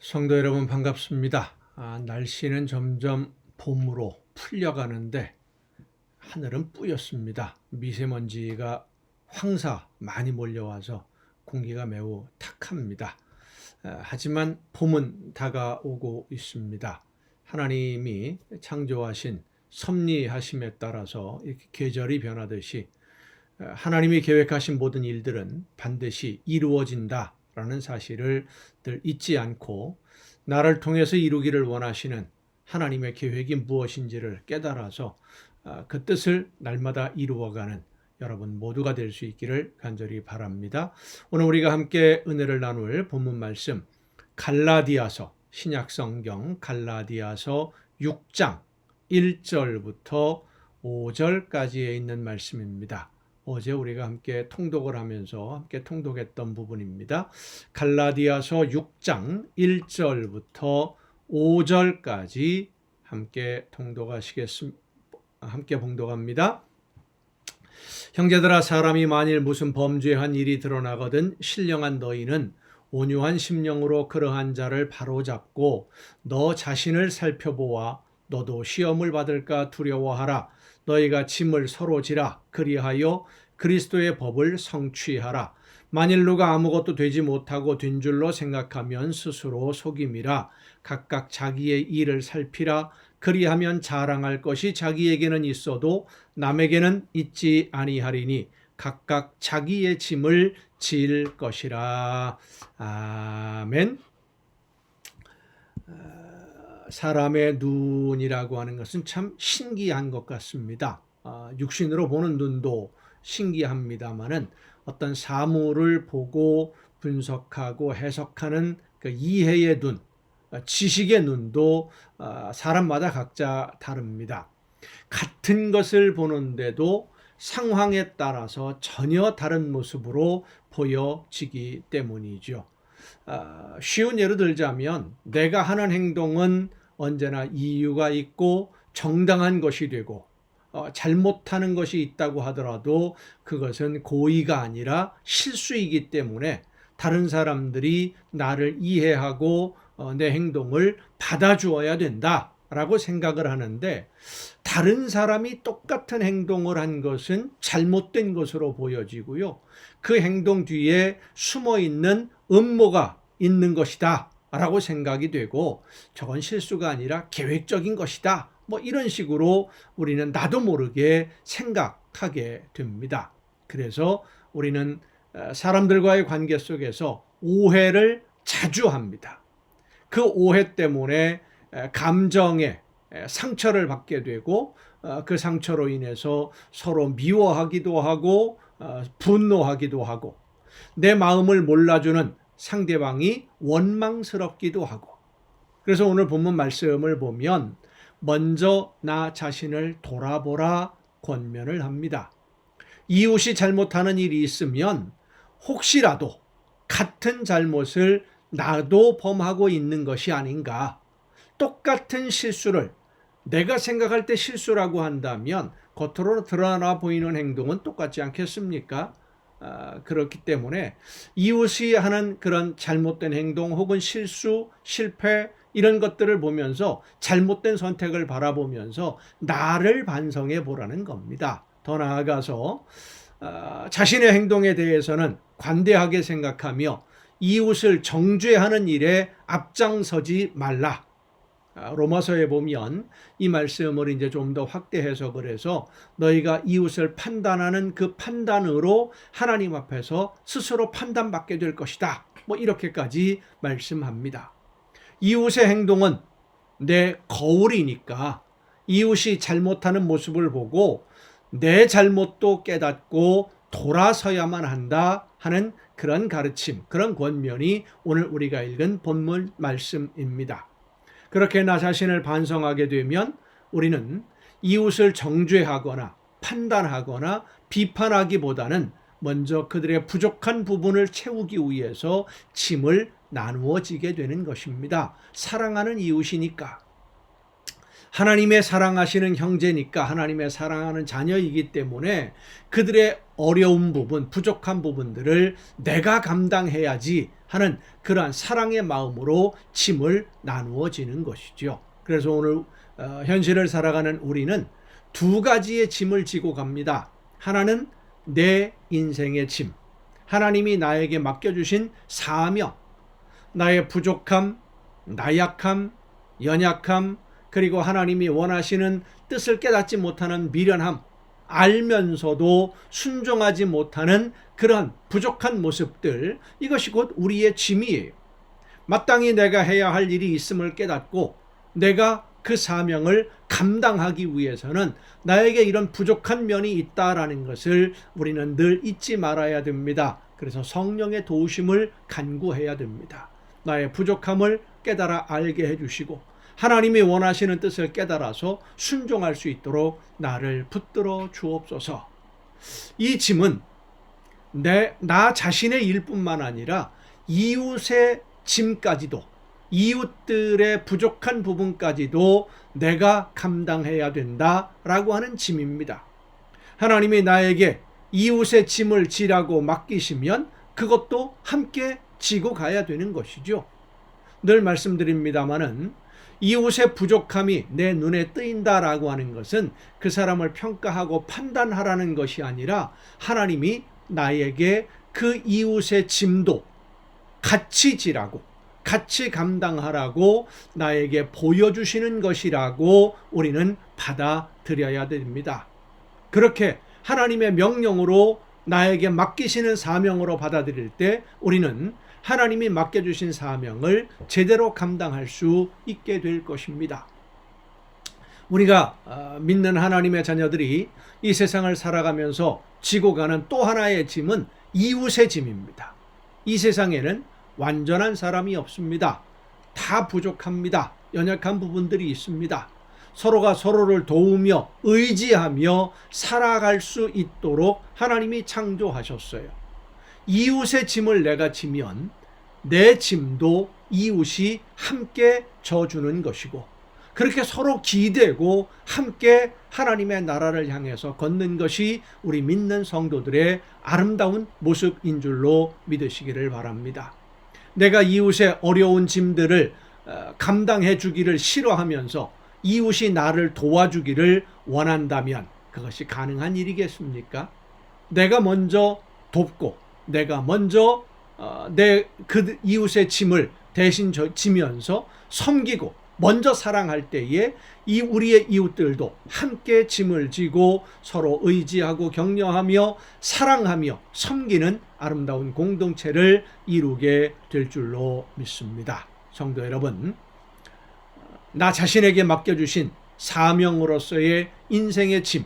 성도 여러분 반갑습니다. 날씨는 점점 봄으로 풀려가는데 하늘은 뿌였습니다. 미세먼지가 황사 많이 몰려와서 공기가 매우 탁합니다. 하지만 봄은 다가오고 있습니다. 하나님이 창조하신 섭리하심에 따라서 이렇게 계절이 변하듯이 하나님이 계획하신 모든 일들은 반드시 이루어진다라는 사실을 늘 잊지 않고 나를 통해서 이루기를 원하시는 하나님의 계획이 무엇인지를 깨달아서 그 뜻을 날마다 이루어가는 여러분 모두가 될 수 있기를 간절히 바랍니다. 오늘 우리가 함께 은혜를 나눌 본문 말씀 갈라디아서 신약성경 갈라디아서 6장 1절부터 5절까지에 있는 말씀입니다. 어제 우리가 함께 통독을 하면서 함께 통독했던 부분입니다. 갈라디아서 6장 1절부터 5절까지 함께 함께 봉독합니다. 형제들아, 사람이 만일 무슨 범죄한 일이 드러나거든 신령한 너희는 온유한 심령으로 그러한 자를 바로잡고 너 자신을 살펴보아 너도 시험을 받을까 두려워하라. 너희가 짐을 서로 지라. 그리하여 그리스도의 법을 성취하라. 만일 누가 아무것도 되지 못하고 된 줄로 생각하면 스스로 속임이라. 각각 자기의 일을 살피라. 그리하면 자랑할 것이 자기에게는 있어도 남에게는 있지 아니하리니 각각 자기의 짐을 질 것이라. 아멘. 사람의 눈이라고 하는 것은 참 신기한 것 같습니다. 육신으로 보는 눈도 신기합니다만은 어떤 사물을 보고 분석하고 해석하는 그 이해의 눈, 지식의 눈도 사람마다 각자 다릅니다. 같은 것을 보는데도 상황에 따라서 전혀 다른 모습으로 보여지기 때문이죠. 쉬운 예로 들자면 내가 하는 행동은 언제나 이유가 있고 정당한 것이 되고 잘못하는 것이 있다고 하더라도 그것은 고의가 아니라 실수이기 때문에 다른 사람들이 나를 이해하고 내 행동을 받아주어야 된다라고 생각을 하는데 다른 사람이 똑같은 행동을 한 것은 잘못된 것으로 보여지고요. 그 행동 뒤에 숨어있는 음모가 있는 것이다 라고 생각이 되고 저건 실수가 아니라 계획적인 것이다. 이런 식으로 우리는 나도 모르게 생각하게 됩니다. 그래서 우리는 사람들과의 관계 속에서 오해를 자주 합니다. 그 오해 때문에 감정에 상처를 받게 되고 그 상처로 인해서 서로 미워하기도 하고 분노하기도 하고 내 마음을 몰라주는 상대방이 원망스럽기도 하고 그래서 오늘 본문 말씀을 보면 먼저 나 자신을 돌아보라 권면을 합니다. 이웃이 잘못하는 일이 있으면 혹시라도 같은 잘못을 나도 범하고 있는 것이 아닌가. 똑같은 실수를 내가 생각할 때 실수라고 한다면 겉으로 드러나 보이는 행동은 똑같지 않겠습니까? 그렇기 때문에 이웃이 하는 그런 잘못된 행동 혹은 실수, 실패 이런 것들을 보면서 잘못된 선택을 바라보면서 나를 반성해 보라는 겁니다. 더 나아가서 자신의 행동에 대해서는 관대하게 생각하며 이웃을 정죄하는 일에 앞장서지 말라. 로마서에 보면 이 말씀을 이제 좀 더 확대 해석을 해서 너희가 이웃을 판단하는 그 판단으로 하나님 앞에서 스스로 판단받게 될 것이다. 이렇게까지 말씀합니다. 이웃의 행동은 내 거울이니까 이웃이 잘못하는 모습을 보고 내 잘못도 깨닫고 돌아서야만 한다 하는 그런 가르침, 그런 권면이 오늘 우리가 읽은 본문 말씀입니다. 그렇게 나 자신을 반성하게 되면 우리는 이웃을 정죄하거나 판단하거나 비판하기보다는 먼저 그들의 부족한 부분을 채우기 위해서 짐을 나누어지게 되는 것입니다. 사랑하는 이웃이니까. 하나님의 사랑하시는 형제니까 하나님의 사랑하는 자녀이기 때문에 그들의 어려운 부분, 부족한 부분들을 내가 감당해야지 하는 그러한 사랑의 마음으로 짐을 나누어지는 것이죠. 그래서 오늘 현실을 살아가는 우리는 두 가지의 짐을 지고 갑니다. 하나는 내 인생의 짐, 하나님이 나에게 맡겨주신 사명, 나의 부족함, 나약함, 연약함, 그리고 하나님이 원하시는 뜻을 깨닫지 못하는 미련함, 알면서도 순종하지 못하는 그런 부족한 모습들, 이것이 곧 우리의 짐이에요. 마땅히 내가 해야 할 일이 있음을 깨닫고 내가 그 사명을 감당하기 위해서는 나에게 이런 부족한 면이 있다라는 것을 우리는 늘 잊지 말아야 됩니다. 그래서 성령의 도우심을 간구해야 됩니다. 나의 부족함을 깨달아 알게 해주시고 하나님이 원하시는 뜻을 깨달아서 순종할 수 있도록 나를 붙들어 주옵소서. 이 짐은 나 자신의 일뿐만 아니라 이웃의 짐까지도, 이웃들의 부족한 부분까지도 내가 감당해야 된다라고 하는 짐입니다. 하나님이 나에게 이웃의 짐을 지라고 맡기시면 그것도 함께 지고 가야 되는 것이죠. 늘 말씀드립니다마는 이웃의 부족함이 내 눈에 뜨인다라고 하는 것은 그 사람을 평가하고 판단하라는 것이 아니라 하나님이 나에게 그 이웃의 짐도 같이 지라고, 같이 감당하라고 나에게 보여주시는 것이라고 우리는 받아들여야 됩니다. 그렇게 하나님의 명령으로 나에게 맡기시는 사명으로 받아들일 때 우리는 하나님이 맡겨주신 사명을 제대로 감당할 수 있게 될 것입니다. 우리가 믿는 하나님의 자녀들이 이 세상을 살아가면서 지고 가는 또 하나의 짐은 이웃의 짐입니다. 이 세상에는 완전한 사람이 없습니다. 다 부족합니다. 연약한 부분들이 있습니다. 서로가 서로를 도우며 의지하며 살아갈 수 있도록 하나님이 창조하셨어요. 이웃의 짐을 내가 지면 내 짐도 이웃이 함께 져주는 것이고, 그렇게 서로 기대고 함께 하나님의 나라를 향해서 걷는 것이 우리 믿는 성도들의 아름다운 모습인 줄로 믿으시기를 바랍니다. 내가 이웃의 어려운 짐들을 감당해 주기를 싫어하면서 이웃이 나를 도와주기를 원한다면 그것이 가능한 일이겠습니까? 내가 먼저 돕고 내가 먼저 그 이웃의 짐을 대신 지면서 섬기고 먼저 사랑할 때에 우리의 이웃들도 함께 짐을 지고 서로 의지하고 격려하며 사랑하며 섬기는 아름다운 공동체를 이루게 될 줄로 믿습니다. 성도 여러분, 나 자신에게 맡겨주신 사명으로서의 인생의 짐,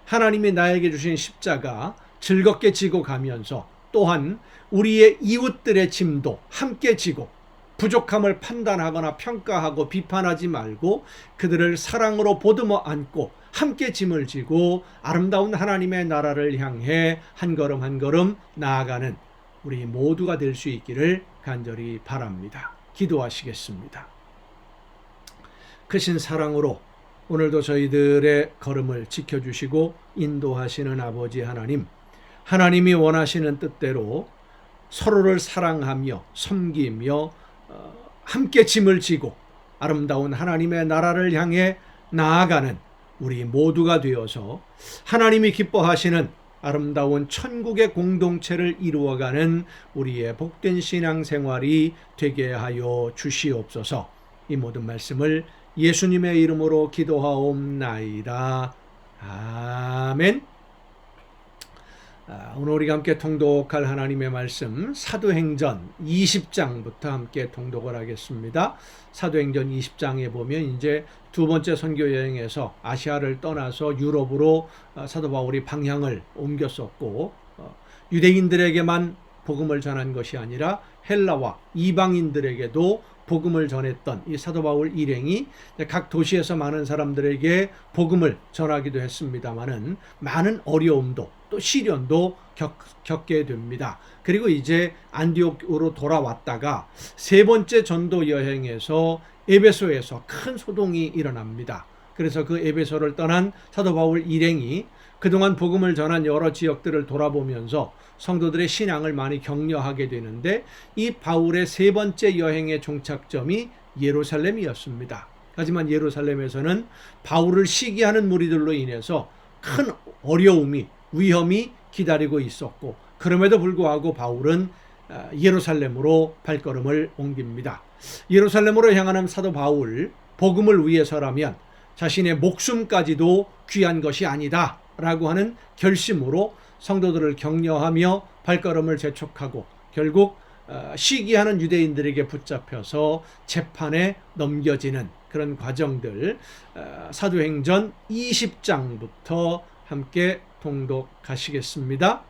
하나님이 나에게 주신 십자가 즐겁게 지고 가면서 또한 우리의 이웃들의 짐도 함께 지고 부족함을 판단하거나 평가하고 비판하지 말고 그들을 사랑으로 보듬어 안고 함께 짐을 지고 아름다운 하나님의 나라를 향해 한 걸음 한 걸음 나아가는 우리 모두가 될 수 있기를 간절히 바랍니다. 기도하시겠습니다. 크신 사랑으로 오늘도 저희들의 걸음을 지켜주시고 인도하시는 아버지 하나님, 하나님이 원하시는 뜻대로 서로를 사랑하며 섬기며 함께 짐을 지고 아름다운 하나님의 나라를 향해 나아가는 우리 모두가 되어서 하나님이 기뻐하시는 아름다운 천국의 공동체를 이루어가는 우리의 복된 신앙생활이 되게 하여 주시옵소서. 이 모든 말씀을 예수님의 이름으로 기도하옵나이다. 아멘. 오늘 우리가 함께 통독할 하나님의 말씀 사도행전 20장부터 함께 통독을 하겠습니다. 사도행전 20장에 보면 이제 두 번째 선교 여행에서 아시아를 떠나서 유럽으로 사도 바울이 방향을 옮겼었고, 유대인들에게만 복음을 전한 것이 아니라 헬라와 이방인들에게도 복음을 전했던 이 사도 바울 일행이 각 도시에서 많은 사람들에게 복음을 전하기도 했습니다마는 많은 어려움도 또 시련도 겪게 됩니다. 그리고 이제 안디옥으로 돌아왔다가 세 번째 전도 여행에서 에베소에서 큰 소동이 일어납니다. 그래서 그 에베소를 떠난 사도 바울 일행이 그동안 복음을 전한 여러 지역들을 돌아보면서 성도들의 신앙을 많이 격려하게 되는데, 이 바울의 세 번째 여행의 종착점이 예루살렘이었습니다. 하지만 예루살렘에서는 바울을 시기하는 무리들로 인해서 큰 어려움이, 위험이 기다리고 있었고, 그럼에도 불구하고 바울은 예루살렘으로 발걸음을 옮깁니다. 예루살렘으로 향하는 사도 바울, 복음을 위해서라면 자신의 목숨까지도 귀한 것이 아니다 라고 하는 결심으로 성도들을 격려하며 발걸음을 재촉하고, 결국 시기하는 유대인들에게 붙잡혀서 재판에 넘겨지는 그런 과정들, 사도행전 20장부터 함께 통독하시겠습니다.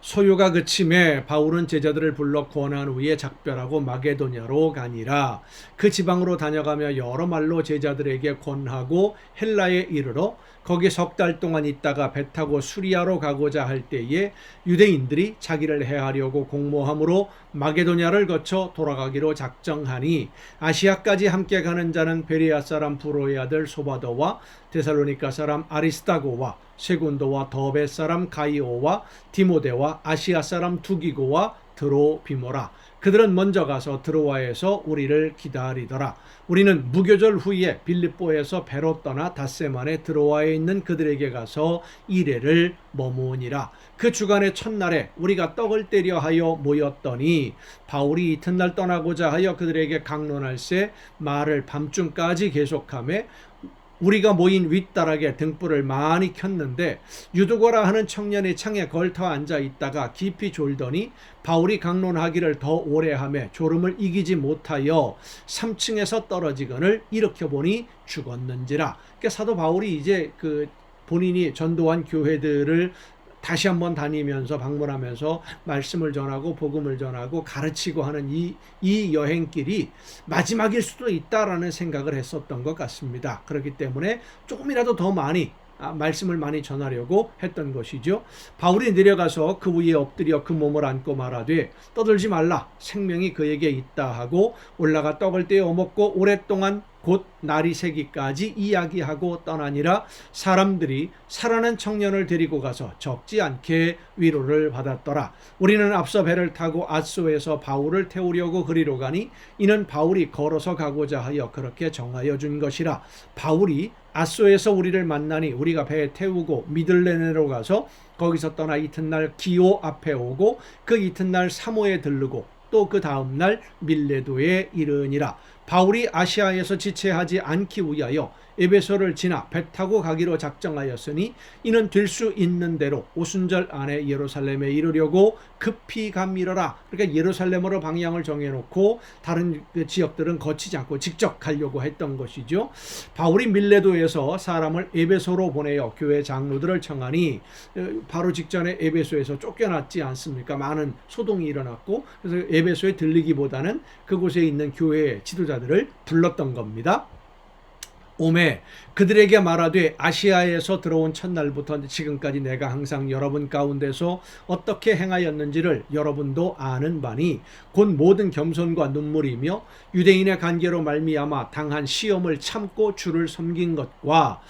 소요가 그침에 바울은 제자들을 불러 권한 후에 작별하고 마게도냐로 가니라. 그 지방으로 다녀가며 여러 말로 제자들에게 권하고 헬라에 이르러 거기 석 달 동안 있다가 배 타고 수리아로 가고자 할 때에 유대인들이 자기를 해하려고 공모함으로 마게도냐를 거쳐 돌아가기로 작정하니, 아시아까지 함께 가는 자는 베레아 사람 브로의 아들 소바더와 데살로니가 사람 아리스다고와 세군도와 더베 사람 가이오와 디모데와 아시아 사람 두기고와 드로비모라. 그들은 먼저 가서 드로아에서 우리를 기다리더라. 우리는 무교절 후에 빌립보에서 배로 떠나 닷새만에 드로아에 있는 그들에게 가서 이레를 머무으니라. 그 주간의 첫날에 우리가 떡을 떼려 하여 모였더니 바울이 이튿날 떠나고자 하여 그들에게 강론할새 말을 밤중까지 계속하며, 우리가 모인 윗다락에 등불을 많이 켰는데 유두고라 하는 청년이 창에 걸터 앉아 있다가 깊이 졸더니 바울이 강론하기를 더 오래 하며 졸음을 이기지 못하여 3층에서 떨어지거늘 일으켜보니 죽었는지라. 그러니까 사도 바울이 이제 본인이 전도한 교회들을 다시 한번 다니면서 방문하면서 말씀을 전하고 복음을 전하고 가르치고 하는 이 여행길이 마지막일 수도 있다라는 생각을 했었던 것 같습니다. 그렇기 때문에 조금이라도 더 많이 말씀을 많이 전하려고 했던 것이죠. 바울이 내려가서 그 위에 엎드려 그 몸을 안고 말하되 떠들지 말라, 생명이 그에게 있다 하고 올라가 떡을 떼어 먹고 오랫동안 곧 날이 새기까지 이야기하고 떠나니라. 사람들이 살아난 청년을 데리고 가서 적지 않게 위로를 받았더라. 우리는 앞서 배를 타고 앗소에서 바울을 태우려고 그리로 가니 이는 바울이 걸어서 가고자 하여 그렇게 정하여 준 것이라. 바울이 앗소에서 우리를 만나니 우리가 배에 태우고 미들레네로 가서 거기서 떠나 이튿날 기오 앞에 오고 그 이튿날 사모에 들르고 또 그 다음날 밀레도에 이르니라. 바울이 아시아에서 지체하지 않기 위하여 에베소를 지나 배 타고 가기로 작정하였으니 이는 될 수 있는 대로 오순절 안에 예루살렘에 이르려고 급히 감미러라. 그러니까 예루살렘으로 방향을 정해놓고 다른 지역들은 거치지 않고 직접 가려고 했던 것이죠. 바울이 밀레도에서 사람을 에베소로 보내어 교회 장로들을 청하니 바로 직전에 에베소에서 쫓겨났지 않습니까? 많은 소동이 일어났고, 그래서 에베소에 들리기보다는 그곳에 있는 교회 지도자들을 불렀던 겁니다. 오매 그들에게 말하되 아시아에서 들어온 첫날부터 지금까지 내가 항상 여러분 가운데서 어떻게 행하였는지를 여러분도 아는 바니 곧 모든 겸손과 눈물이며 유대인의 관계로 말미암아 당한 시험을 참고 주를 섬긴 것과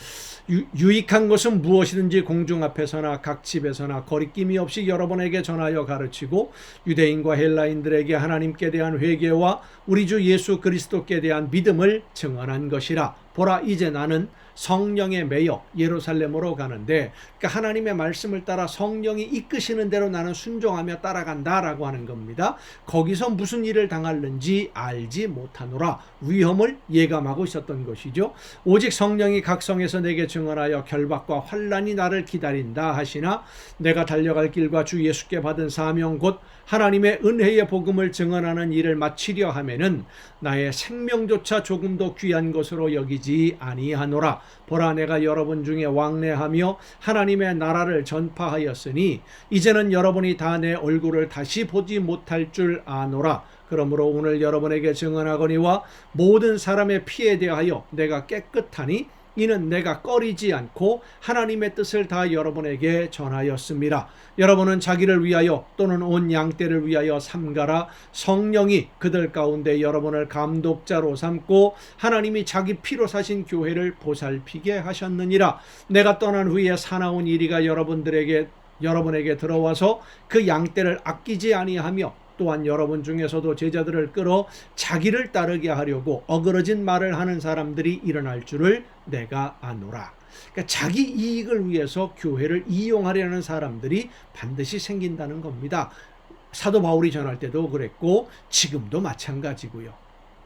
유익한 것은 무엇이든지 공중 앞에서나 각 집에서나 거리낌이 없이 여러분에게 전하여 가르치고 유대인과 헬라인들에게 하나님께 대한 회개와 우리 주 예수 그리스도께 대한 믿음을 증언한 것이라. 보라, 이제 나는 성령에 매여 예루살렘으로 가는데, 그러니까 하나님의 말씀을 따라 성령이 이끄시는 대로 나는 순종하며 따라간다라고 하는 겁니다. 거기서 무슨 일을 당할는지 알지 못하노라. 위험을 예감하고 있었던 것이죠. 오직 성령이 각성에서 내게 증언하여 결박과 환난이 나를 기다린다 하시나 내가 달려갈 길과 주 예수께 받은 사명 곧 하나님의 은혜의 복음을 증언하는 일을 마치려 하면은 나의 생명조차 조금도 귀한 것으로 여기지 아니하노라. 보라, 내가 여러분 중에 왕래하며 하나님의 나라를 전파하였으니 이제는 여러분이 다 내 얼굴을 다시 보지 못할 줄 아노라. 그러므로 오늘 여러분에게 증언하거니와 모든 사람의 피에 대하여 내가 깨끗하니 이는 내가 꺼리지 않고 하나님의 뜻을 다 여러분에게 전하였습니다. 여러분은 자기를 위하여 또는 온 양떼를 위하여 삼가라. 성령이 그들 가운데 여러분을 감독자로 삼고 하나님이 자기 피로 사신 교회를 보살피게 하셨느니라. 내가 떠난 후에 사나운 이리가 여러분에게 들어와서 그 양떼를 아끼지 아니하며 또한 여러분 중에서도 제자들을 끌어 자기를 따르게 하려고 어그러진 말을 하는 사람들이 일어날 줄을 내가 아노라. 그러니까 자기 이익을 위해서 교회를 이용하려는 사람들이 반드시 생긴다는 겁니다. 사도 바울이 전할 때도 그랬고 지금도 마찬가지고요.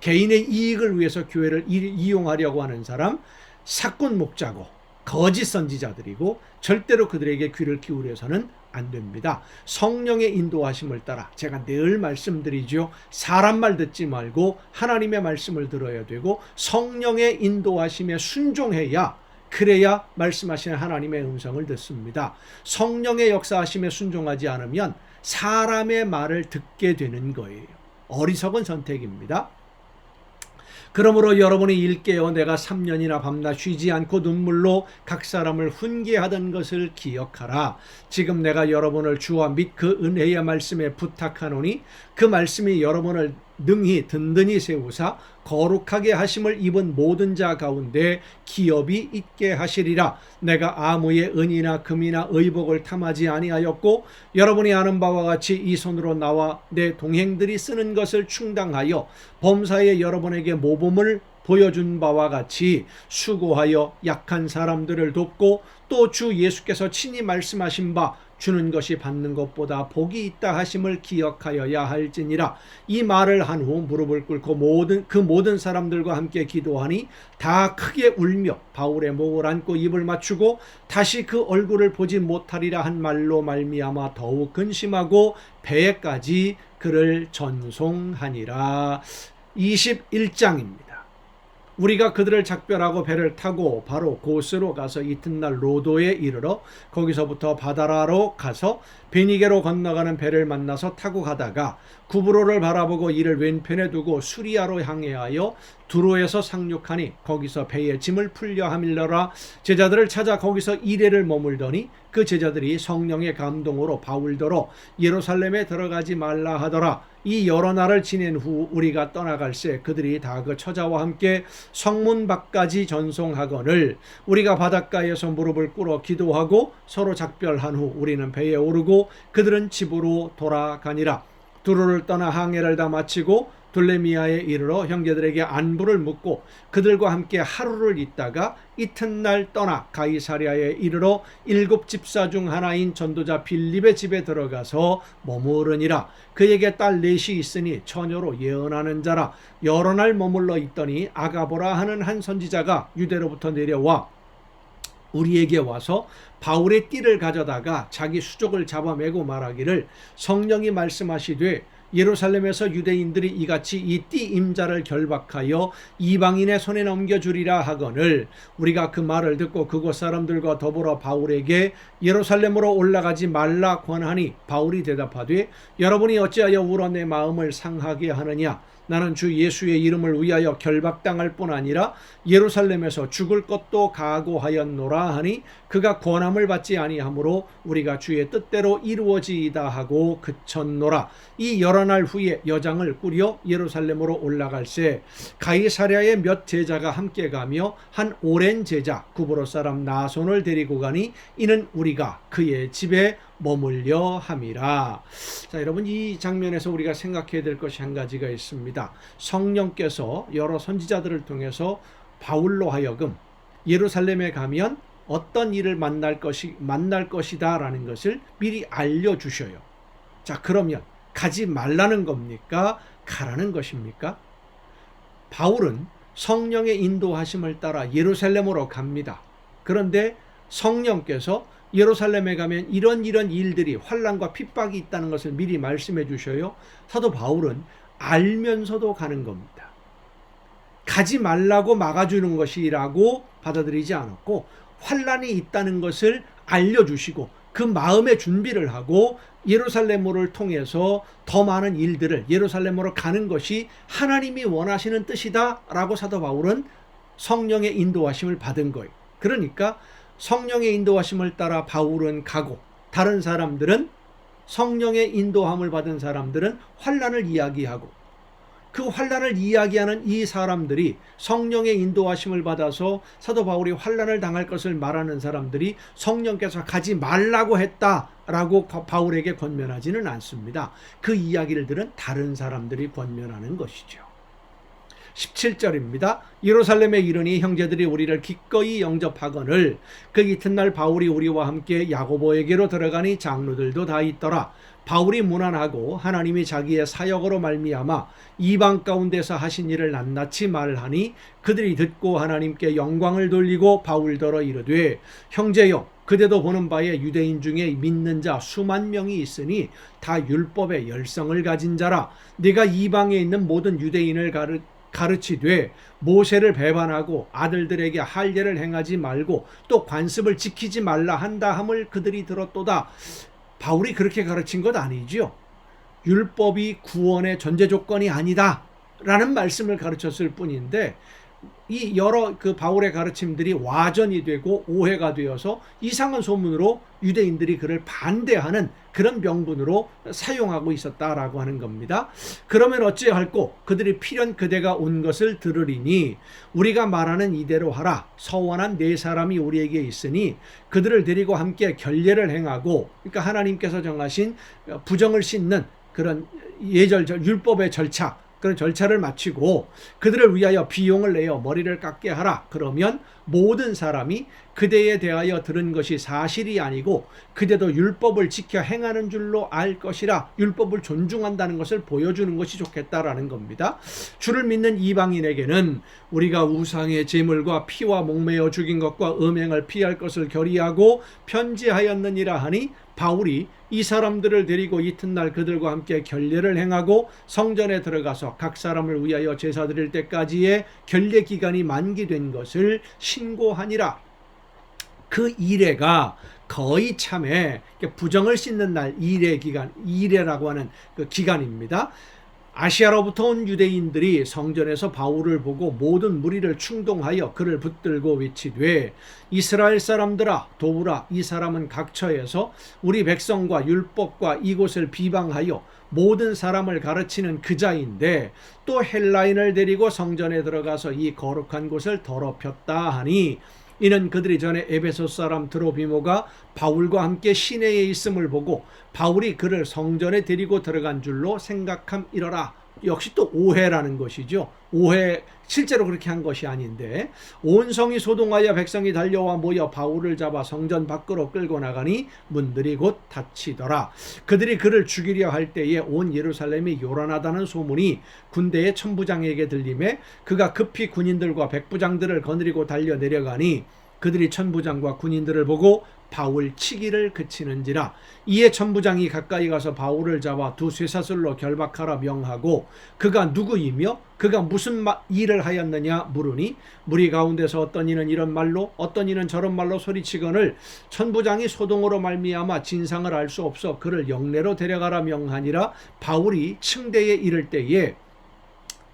개인의 이익을 위해서 교회를 이용하려고 하는 사람, 사꾼 목자고 거짓 선지자들이고 절대로 그들에게 귀를 기울여서는 안 됩니다. 성령의 인도하심을 따라 제가 늘 말씀드리죠. 사람 말 듣지 말고 하나님의 말씀을 들어야 되고 성령의 인도하심에 순종해야, 그래야 말씀하시는 하나님의 음성을 듣습니다. 성령의 역사하심에 순종하지 않으면 사람의 말을 듣게 되는 거예요. 어리석은 선택입니다. 그러므로 여러분이 일깨어 내가 3년이나 밤낮 쉬지 않고 눈물로 각 사람을 훈계하던 것을 기억하라. 지금 내가 여러분을 주와 및 그 은혜의 말씀에 부탁하노니 그 말씀이 여러분을 능히 든든히 세우사 거룩하게 하심을 입은 모든 자 가운데 기업이 있게 하시리라. 내가 아무의 은이나 금이나 의복을 탐하지 아니하였고 여러분이 아는 바와 같이 이 손으로 나와 내 동행들이 쓰는 것을 충당하여 범사에 여러분에게 모범을 보여준 바와 같이 수고하여 약한 사람들을 돕고 또 주 예수께서 친히 말씀하신 바 주는 것이 받는 것보다 복이 있다 하심을 기억하여야 할지니라. 이 말을 한 후 무릎을 꿇고 모든 사람들과 함께 기도하니 다 크게 울며 바울의 목을 안고 입을 맞추고 다시 그 얼굴을 보지 못하리라 한 말로 말미암아 더욱 근심하고 배에까지 그를 전송하니라. 21장입니다. 우리가 그들을 작별하고 배를 타고 바로 고스로 가서 이튿날 로도에 이르러 거기서부터 바다라로 가서 베니게로 건너가는 배를 만나서 타고 가다가 구브로를 바라보고 이를 왼편에 두고 수리아로 향하여 두로에서 상륙하니 거기서 배에 짐을 풀려 하밀러라. 제자들을 찾아 거기서 이레를 머물더니 그 제자들이 성령의 감동으로 바울더러 예루살렘에 들어가지 말라 하더라. 이 여러 날을 지낸 후 우리가 떠나갈새 그들이 다 그 처자와 함께 성문 밖까지 전송하거늘 우리가 바닷가에서 무릎을 꿇어 기도하고 서로 작별한 후 우리는 배에 오르고 그들은 집으로 돌아가니라. 두로를 떠나 항해를 다 마치고 돌레미아에 이르러 형제들에게 안부를 묻고 그들과 함께 하루를 있다가 이튿날 떠나 가이사랴에 이르러 7 집사 중 하나인 전도자 빌립의 집에 들어가서 머무르니라. 그에게 딸 넷이 있으니 처녀로 예언하는 자라. 여러 날 머물러 있더니 아가보라 하는 한 선지자가 유대로부터 내려와 우리에게 와서 바울의 띠를 가져다가 자기 수족을 잡아매고 말하기를 성령이 말씀하시되 예루살렘에서 유대인들이 이같이 이 띠 임자를 결박하여 이방인의 손에 넘겨주리라 하거늘 우리가 그 말을 듣고 그곳 사람들과 더불어 바울에게 예루살렘으로 올라가지 말라 권하니 바울이 대답하되 여러분이 어찌하여 울어 내 마음을 상하게 하느냐. 나는 주 예수의 이름을 위하여 결박당할 뿐 아니라 예루살렘에서 죽을 것도 각오하였노라 하니 그가 권함을 받지 아니하므로 우리가 주의 뜻대로 이루어지이다 하고 그쳤노라. 이 여러 날 후에 여장을 꾸려 예루살렘으로 올라갈새 가이사랴에 몇 제자가 함께 가며 한 오랜 제자 구브로 사람 나손을 데리고 가니 이는 우리가 그의 집에 머물려 함이라. 자, 여러분 이 장면에서 우리가 생각해야 될 것이 한 가지가 있습니다. 성령께서 여러 선지자들을 통해서 바울로 하여금 예루살렘에 가면 어떤 일을 만날 것이다 라는 것을 미리 알려주셔요. 자, 그러면 가지 말라는 겁니까? 가라는 것입니까? 바울은 성령의 인도하심을 따라 예루살렘으로 갑니다. 그런데 성령께서 예루살렘에 가면 이런 일들이 환난과 핍박이 있다는 것을 미리 말씀해 주셔요. 사도 바울은 알면서도 가는 겁니다. 가지 말라고 막아주는 것이라고 받아들이지 않았고 환난이 있다는 것을 알려주시고 그 마음의 준비를 하고 예루살렘을 통해서 더 많은 일들을 예루살렘으로 가는 것이 하나님이 원하시는 뜻이다 라고 사도 바울은 성령의 인도하심을 받은 거예요. 그러니까 성령의 인도하심을 따라 바울은 가고, 다른 사람들은, 성령의 인도함을 받은 사람들은 환난을 이야기하고, 그 환난을 이야기하는 이 사람들이, 성령의 인도하심을 받아서 사도 바울이 환난을 당할 것을 말하는 사람들이 성령께서 가지 말라고 했다라고 바울에게 권면하지는 않습니다. 그 이야기를 들은 다른 사람들이 권면하는 것이죠. 17절입니다. 예루살렘에 이르니 형제들이 우리를 기꺼이 영접하거늘 그 이튿날 바울이 우리와 함께 야고보에게로 들어가니 장로들도 다 있더라. 바울이 무난하고 하나님이 자기의 사역으로 말미암아 이방 가운데서 하신 일을 낱낱이 말하니 그들이 듣고 하나님께 영광을 돌리고 바울더러 이르되 형제여 그대도 보는 바에 유대인 중에 믿는 자 수만 명이 있으니 다 율법의 열성을 가진 자라. 네가 이방에 있는 모든 유대인을 가르치되 모세를 배반하고 아들들에게 할례를 행하지 말고 또 관습을 지키지 말라 한다 함을 그들이 들었도다. 바울이 그렇게 가르친 것 아니지요. 율법이 구원의 전제 조건이 아니다 라는 말씀을 가르쳤을 뿐인데, 이 여러 그 바울의 가르침들이 와전이 되고 오해가 되어서 이상한 소문으로 유대인들이 그를 반대하는 그런 명분으로 사용하고 있었다라고 하는 겁니다. 그러면 어찌할꼬 그들이 필연 그대가 온 것을 들으리니 우리가 말하는 이대로 하라. 서원한 네 사람이 우리에게 있으니 그들을 데리고 함께 결례를 행하고, 그러니까 하나님께서 정하신 부정을 씻는 그런 율법의 절차, 그런 절차를 마치고 그들을 위하여 비용을 내어 머리를 깎게 하라. 그러면 모든 사람이 그대에 대하여 들은 것이 사실이 아니고 그대도 율법을 지켜 행하는 줄로 알 것이라. 율법을 존중한다는 것을 보여주는 것이 좋겠다라는 겁니다. 주를 믿는 이방인에게는 우리가 우상의 제물과 피와 목매어 죽인 것과 음행을 피할 것을 결의하고 편지하였느니라 하니, 바울이 이 사람들을 데리고 이튿날 그들과 함께 결례를 행하고 성전에 들어가서 각 사람을 위하여 제사 드릴 때까지의 결례 기간이 만기된 것을 신고하니라. 그 이레가 거의 참에 부정을 씻는 날 이레 기간, 이레라고 하는 그 기간입니다. 아시아로부터 온 유대인들이 성전에서 바울을 보고 모든 무리를 충동하여 그를 붙들고 외치되 이스라엘 사람들아 도우라. 이 사람은 각처에서 우리 백성과 율법과 이곳을 비방하여 모든 사람을 가르치는 그자인데 또 헬라인을 데리고 성전에 들어가서 이 거룩한 곳을 더럽혔다 하니, 이는 그들이 전에 에베소 사람 드로비모가 바울과 함께 시내에 있음을 보고 바울이 그를 성전에 데리고 들어간 줄로 생각함이러라. 역시 또 오해라는 것이죠. 오해, 실제로 그렇게 한 것이 아닌데, 온 성이 소동하여 백성이 달려와 모여 바울을 잡아 성전 밖으로 끌고 나가니 문들이 곧 닫히더라. 그들이 그를 죽이려 할 때에 온 예루살렘이 요란하다는 소문이 군대의 천부장에게 들림에 그가 급히 군인들과 백부장들을 거느리고 달려 내려가니 그들이 천부장과 군인들을 보고 바울 치기를 그치는지라. 이에 천부장이 가까이 가서 바울을 잡아 두 쇠사슬로 결박하라 명하고 그가 누구이며 그가 무슨 일을 하였느냐 물으니 무리 가운데서 어떤 이는 이런 말로 어떤 이는 저런 말로 소리치거늘 천부장이 소동으로 말미암아 진상을 알 수 없어 그를 영내로 데려가라 명하니라. 바울이 층대에 이를 때에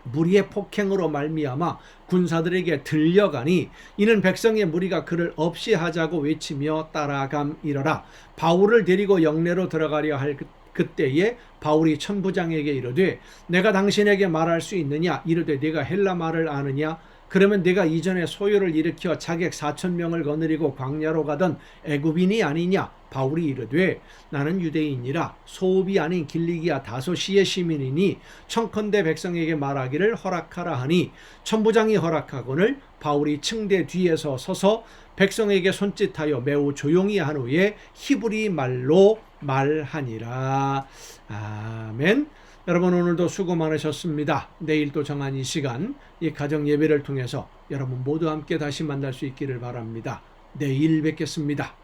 무리의 폭행으로 말미암아 군사들에게 들려가니 이는 백성의 무리가 그를 없이 하자고 외치며 따라감이러라. 바울을 데리고 영내로 들어가려 할 그때에 바울이 천부장에게 이르되 내가 당신에게 말할 수 있느냐. 이르되 네가 헬라 말을 아느냐. 그러면 네가 이전에 소요를 일으켜 자객 4,000명을 거느리고 광야로 가던 애굽인이 아니냐. 바울이 이르되 나는 유대인이라 소읍이 아닌 길리기아 다소시의 시민이니 청컨대 백성에게 말하기를 허락하라 하니 천부장이 허락하거늘 바울이 층대 뒤에서 서서 백성에게 손짓하여 매우 조용히 한 후에 히브리 말로 말하니라. 아멘. 여러분 오늘도 수고 많으셨습니다. 내일 또 정한 이 시간 이 가정 예배를 통해서 여러분 모두 함께 다시 만날 수 있기를 바랍니다. 내일 뵙겠습니다.